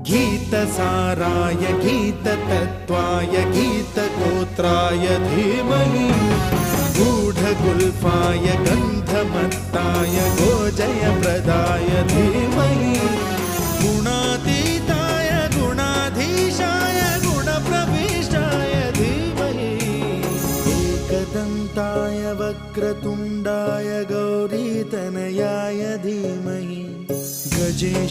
गीतसाराय गीततत्त्वाय गीतगोत्राय धीमहि गूढगुल्फाय गन्धमत्ताय गोजयप्रदाय धीमहि गुणातीताय गुणाधीशाय गुणप्रविष्टाय धीमहि एकदन्ताय वक्रतुण्डाय गौरीतनयाय धीमहि गजेश